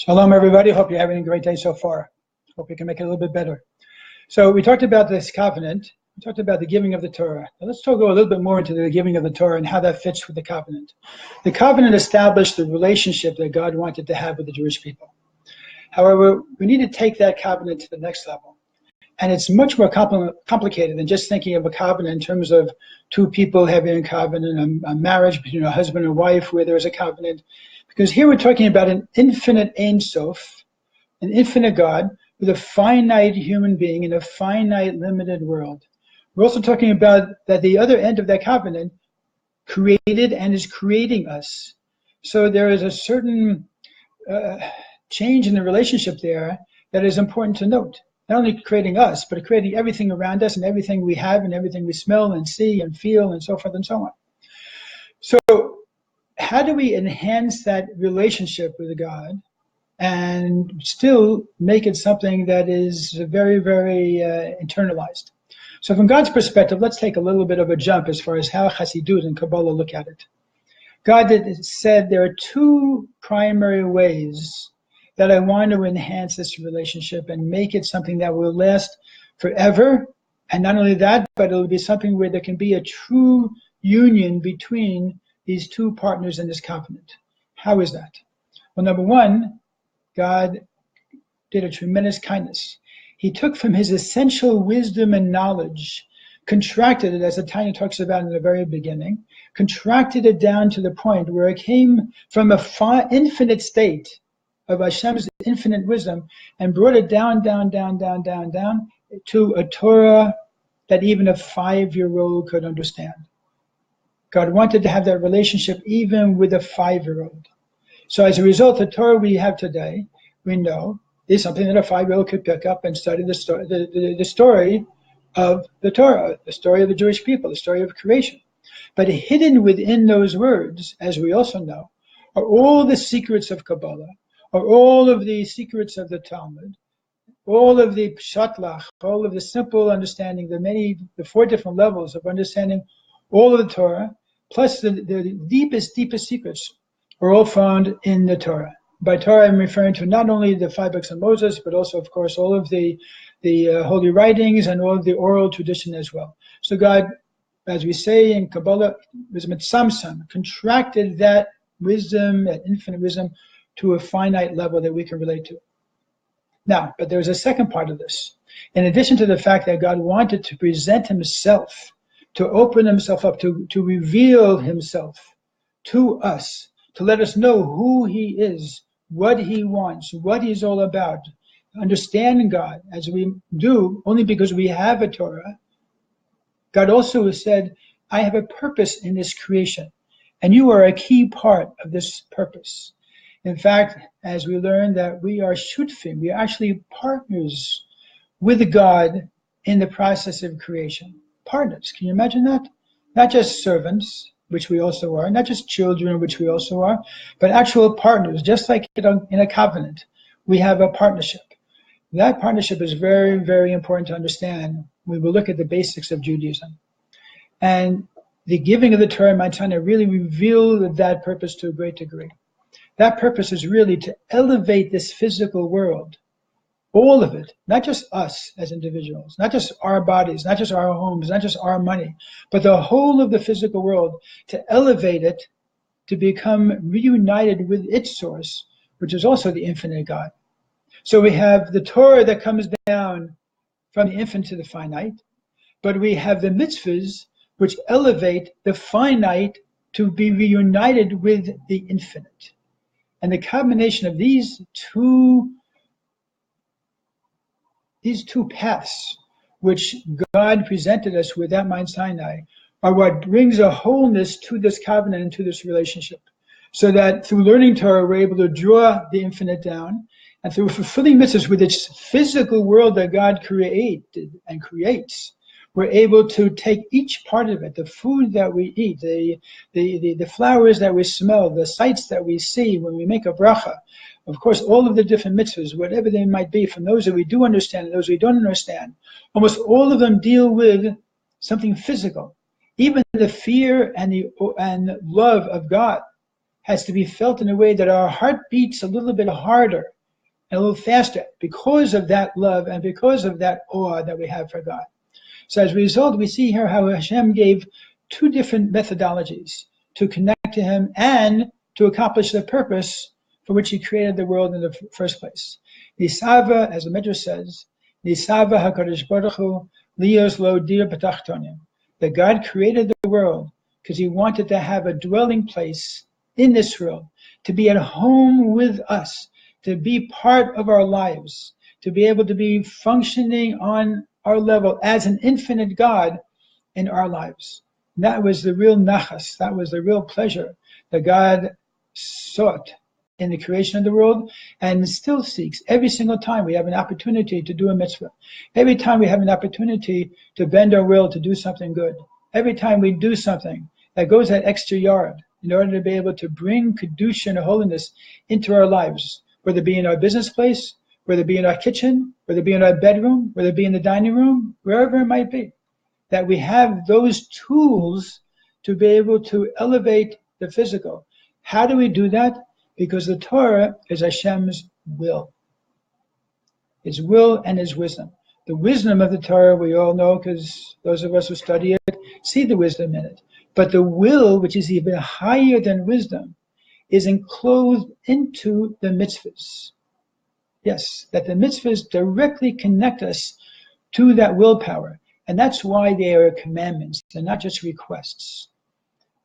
Shalom, everybody. Hope you're having a great day so far. Hope we can make it a little bit better. So we talked about this covenant. We talked about the giving of the Torah. Now let's go a little bit more into the giving of the Torah and how that fits with the covenant. The covenant established the relationship that God wanted to have with the Jewish people. However, we need to take that covenant to the next level. And it's much more complicated than just thinking of a covenant in terms of two people having a covenant, a marriage between a husband and wife where there's a covenant. Because here we're talking about an infinite Ein Sof, an infinite God with a finite human being in a finite limited world. We're also talking about that the other end of that covenant created and is creating us. So there is a certain change in the relationship there that is important to note. Not only creating us, but creating everything around us and everything we have and everything we smell and see and feel and so forth and so on. So how do we enhance that relationship with God and still make it something that is very, very internalized? So from God's perspective, let's take a little bit of a jump as far as how Chassidut and Kabbalah look at it. God said there are two primary ways that I want to enhance this relationship and make it something that will last forever. And not only that, but it'll be something where there can be a true union between these two partners in this covenant. How is that? Well, number one, God did a tremendous kindness. He took from his essential wisdom and knowledge, contracted it, as the Tanya talks about in the very beginning, contracted it down to the point where it came from a infinite state of Hashem's infinite wisdom and brought it down to a Torah that even a 5-year-old could understand. God wanted to have that relationship even with a 5-year-old. So as a result, the Torah we have today, we know, is something that a 5-year-old could pick up and study the story of the Torah, the story of the Jewish people, the story of creation. But hidden within those words, as we also know, are all the secrets of Kabbalah, are all of the secrets of the Talmud, all of the pshatlach, all of the simple understanding, the 4 different levels of understanding all of the Torah, plus the deepest secrets are all found in the Torah. By Torah, I'm referring to not only the 5 books of Moses, but also, of course, all of the holy writings and all of the oral tradition as well. So God, as we say in Kabbalah, was mitzamsam, contracted that wisdom, that infinite wisdom, to a finite level that we can relate to. Now, but there's a second part of this. In addition to the fact that God wanted to present himself, to open himself up, to reveal himself to us, to let us know who he is, what he wants, what he's all about, understanding God as we do only because we have a Torah. God also has said, I have a purpose in this creation, and you are a key part of this purpose. In fact, as we learn that we are shutfim, we are actually partners with God in the process of creation. Partners, can you imagine that? Not just servants, which we also are, not just children, which we also are, but actual partners, just like in a covenant, we have a partnership. That partnership is very, very important to understand when we look at the basics of Judaism. And the giving of the Torah, my Tanya, really revealed that purpose to a great degree. That purpose is really to elevate this physical world, all of it, not just us as individuals, not just our bodies, not just our homes, not just our money, but the whole of the physical world, to elevate it, to become reunited with its source, which is also the infinite God. So we have the Torah that comes down from the infinite to the finite, but we have the mitzvahs which elevate the finite to be reunited with the infinite. And the combination of these two paths, which God presented us with at Mount Sinai, are what brings a wholeness to this covenant and to this relationship. So that through learning Torah, we're able to draw the infinite down, and through fulfilling mitzvahs with its physical world that God created and creates, we're able to take each part of it, the food that we eat, the flowers that we smell, the sights that we see when we make a bracha, of course, all of the different mitzvahs, whatever they might be, from those that we do understand and those we don't understand, almost all of them deal with something physical. Even the fear and love of God has to be felt in a way that our heart beats a little bit harder and a little faster because of that love and because of that awe that we have for God. So as a result, we see here how Hashem gave two different methodologies to connect to Him and to accomplish the purpose for which He created the world in the first place. Nisava, as the Midrash says, Nisava HaKadosh Baruch Hu Lios Lo Dir B'Tachtonim. That God created the world because He wanted to have a dwelling place in this world, to be at home with us, to be part of our lives, to be able to be functioning on our level as an infinite God in our lives. And that was the real nachas, that was the real pleasure that God sought in the creation of the world and still seeks every single time we have an opportunity to do a mitzvah. Every time we have an opportunity to bend our will to do something good. Every time we do something that goes that extra yard in order to be able to bring kedusha and holiness into our lives, whether it be in our business place, whether it be in our kitchen, whether it be in our bedroom, whether it be in the dining room, wherever it might be, that we have those tools to be able to elevate the physical. How do we do that? Because the Torah is Hashem's will. His will and His wisdom. The wisdom of the Torah, we all know, because those of us who study it see the wisdom in it. But the will, which is even higher than wisdom, is enclosed into the mitzvahs. Yes, that the mitzvahs directly connect us to that willpower. And that's why they are commandments. They're not just requests.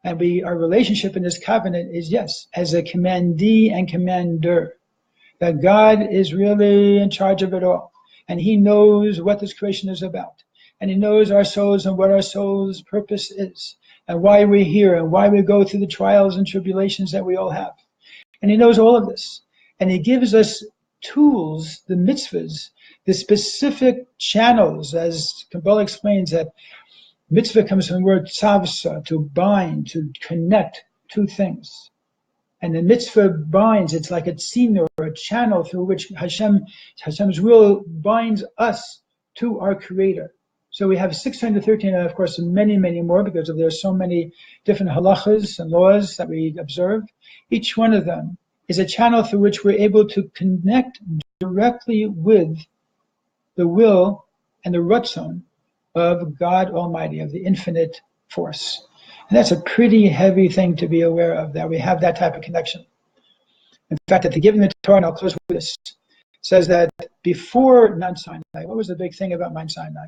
And our relationship in this covenant is, yes, as a commandee and commander. That God is really in charge of it all. And He knows what this creation is about. And He knows our souls and what our soul's purpose is. And why we're here and why we go through the trials and tribulations that we all have. And He knows all of this. And He gives us tools, the mitzvahs, the specific channels, as Kabbalah explains that mitzvah comes from the word tzavsa, to bind, to connect two things. And the mitzvah binds, it's like a tziner, or a channel through which Hashem's will binds us to our Creator. So we have 613, and of course many, many more, because there's so many different halachas and laws that we observe. Each one of them is a channel through which we're able to connect directly with the will and the ratzon of God Almighty, of the infinite force. And that's a pretty heavy thing to be aware of, that we have that type of connection. In fact, at the giving of the Torah, and I'll close with this, says that before Mount Sinai, what was the big thing about Mount Sinai?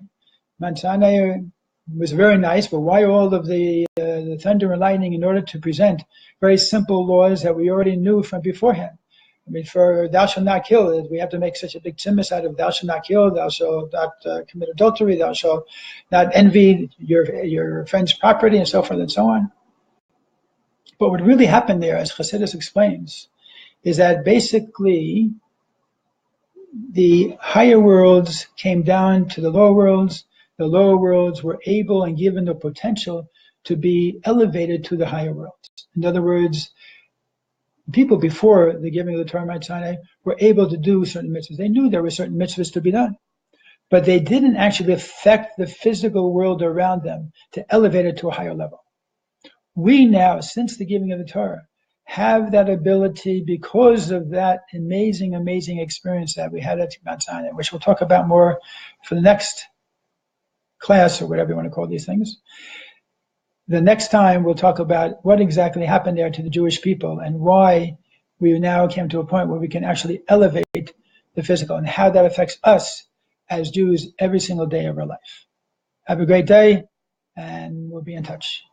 Mount Sinai was very nice, but why all of the thunder and lightning in order to present very simple laws that we already knew from beforehand? I mean, for thou shalt not kill, we have to make such a big tzimus out of thou shalt not kill, thou shalt not commit adultery, thou shalt not envy your friend's property, and so forth and so on. But what really happened there, as Chassidus explains, is that basically the higher worlds came down to the lower worlds. The lower worlds were able and given the potential to be elevated to the higher worlds. In other words, people before the giving of the Torah Mount Sinai were able to do certain mitzvahs. They knew there were certain mitzvahs to be done, but they didn't actually affect the physical world around them to elevate it to a higher level. We now, since the giving of the Torah, have that ability because of that amazing, amazing experience that we had at Mount Sinai, which we'll talk about more for the next class, or whatever you want to call these things. The next time we'll talk about what exactly happened there to the Jewish people and why we now came to a point where we can actually elevate the physical and how that affects us as Jews every single day of our life. Have a great day, and we'll be in touch.